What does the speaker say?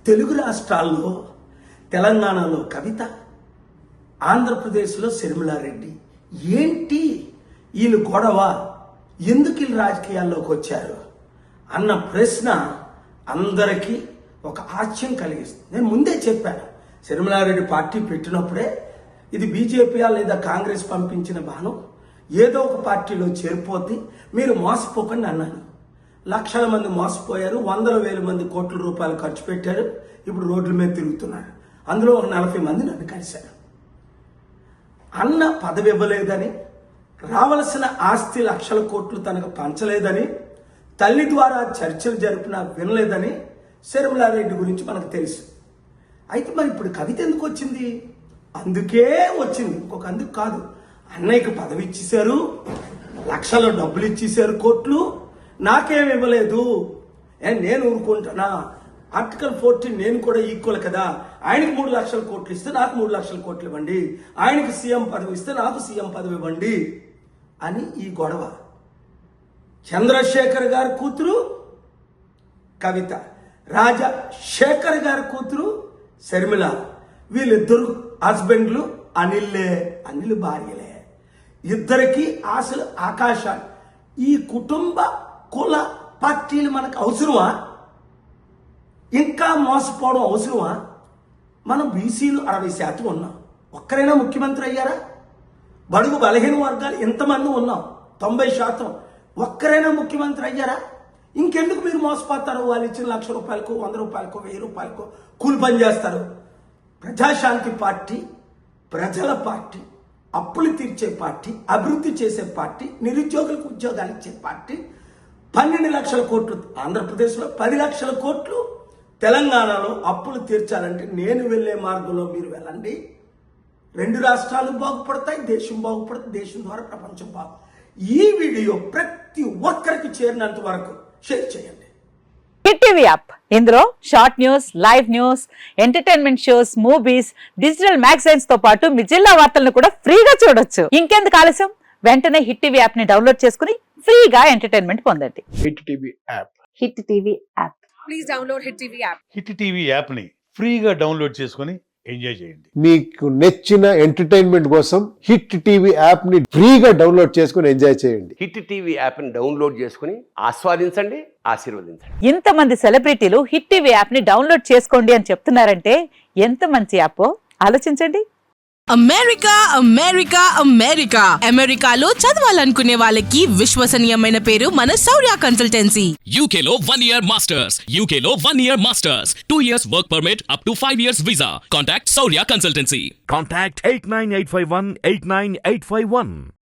తెలుగు రాష్ట్రాల్లో తెలంగాణలో కవిత, ఆంధ్రప్రదేశ్లో శర్మిలారెడ్డి. ఏంటి వీళ్ళు గొడవ, ఎందుకు వీళ్ళు రాజకీయాల్లోకి వచ్చారు అన్న ప్రశ్న అందరికీ ఒక ఆశ్చర్యం కలిగిస్తుంది. నేను ముందే చెప్పాను, శర్మిలారెడ్డి పార్టీ పెట్టినప్పుడే ఇది బీజేపీ లేదా కాంగ్రెస్ పంపించిన బాణం, ఏదో ఒక పార్టీలో చేరిపోద్ది, మీరు మోసపోకండి అన్నాను. లక్షల మంది మోసపోయారు, 100,000 మంది కోట్ల రూపాయలు ఖర్చు పెట్టారు, ఇప్పుడు రోడ్ల మీద తిరుగుతున్నారు. అందులో ఒక 40 మంది నన్ను కలిశారు. అన్న పదవి ఇవ్వలేదని, రావలసిన ఆస్తి లక్షల కోట్లు తనకు పంచలేదని, తల్లి ద్వారా చర్చలు జరిపినా వినలేదని శర్మిలారెడ్డి గురించి మనకు తెలుసు. అయితే మరి ఇప్పుడు కవిత ఎందుకు వచ్చింది? అందుకే వచ్చింది, ఇంకొక అందుకు కాదు. అన్నయ్యకి పదవి ఇచ్చేశారు, లక్షల డబ్బులు ఇచ్చేశారు, కోట్లు, నాకేమి ఇవ్వలేదు, నేను ఊరుకుంటున్నా. ఆర్టికల్ 14 నేను కూడా ఈక్వల్ కదా, ఆయనకి 3 లక్షల కోట్లు ఇస్తే నాకు 3 లక్షల కోట్లు ఇవ్వండి, ఆయనకి సీఎం పదవి ఇస్తే నాకు సీఎం పదవి ఇవ్వండి అని ఈ గొడవ. చంద్రశేఖర్ గారి కూతురు కవిత, రాజశేఖర్ గారి కూతురు శర్మిల, వీళ్ళిద్దరు హస్బెండ్లు అనిల్ భార్యలే. ఇద్దరికి ఆశలు ఆకాశాలు. ఈ కుటుంబ కుల పార్టీలు మనకు అవసరమా? ఇంకా మోసపోవడం అవసరమా? మనం బీసీలు 60% ఉన్నాం, ఒక్కరైనా ముఖ్యమంత్రి అయ్యారా? బడుగు బలహీన వర్గాలు ఎంతమంది ఉన్నాం, 90%, ఒక్కరైనా ముఖ్యమంత్రి అయ్యారా? ఇంకెందుకు మీరు మోసపోతారు? వాళ్ళు ఇచ్చిన 1,00,000 రూపాయలకు, 100 రూపాయలకు, 1000 రూపాయలకు కూలి పని చేస్తారు. ప్రజాశాంతి పార్టీ ప్రజల పార్టీ, అప్పులు తీర్చే పార్టీ, అభివృద్ధి చేసే పార్టీ, నిరుద్యోగులకు ఉద్యోగాలు ఇచ్చే పార్టీ. 12 లక్షల కోట్లు ఆంధ్రప్రదేశ్లో, 10 లక్షల కోట్లు తెలంగాణలో అప్పులు తీర్చాలంటే నేను వెళ్ళే మార్గంలో మీరు వెళ్ళండి. 2 రాష్ట్రాలు బాగుపడతాయి, దేశం బాగుపడుతుంది, దేశం ద్వారా ప్రపంచం బాగు. ఈ వీడియో ప్రతి ఒక్కరికి చేరినంత వరకు షేర్ చేయండి. హిట్ టీవీ యాప్, ఇందులో short news, live news, entertainment shows, movies, digital magazines తో పాటు మీ జిల్లా వార్తలను కూడా ఫ్రీగా చూడొచ్చు. ఇంకెందుకు ఆలస్యం, వెంటనే హిట్ టీవీ యాప్ ని డౌన్లోడ్ చేసుకుని ఫ్రీగా ఎంటర్టైన్మెంట్ పొందండి. Hit TV app. Hit TV app. Please download hit TV app. Hit TV app ని ఫ్రీగా డౌన్లోడ్ చేసుకొని ఎంజాయ్ చేయండి. మీకు నచ్చిన ఎంటర్టైన్మెంట్ కోసం హిట్ టీవీ యాప్ ని ఫ్రీగా డౌన్లోడ్ చేసుకొని ఎంజాయ్ చేయండి. హిట్ టీవీ యాప్ ని డౌన్లోడ్ చేసుకుని ఆస్వాదించండి, ఆశీర్వదించండి. ఇంతమంది సెలబ్రిటీలు హిట్ టీవీ యాప్ ని డౌన్లోడ్ చేసుకోండి అని చెప్తున్నారంటే ఎంత మంచి యాప్ ఆలోచించండి. అమెరికా అమెరికా అమెరికా అమెరికాలో చదవాలనుకునే వాళ్ళకి విశ్వసనీయమైన పేరు మన శౌర్య కన్సల్టెన్సీ. UK లో 1 year masters, UK లో 1 year masters, 2 years work permit up to 5 years visa. Contact Saurya Consultancy. Contact 89851 89851.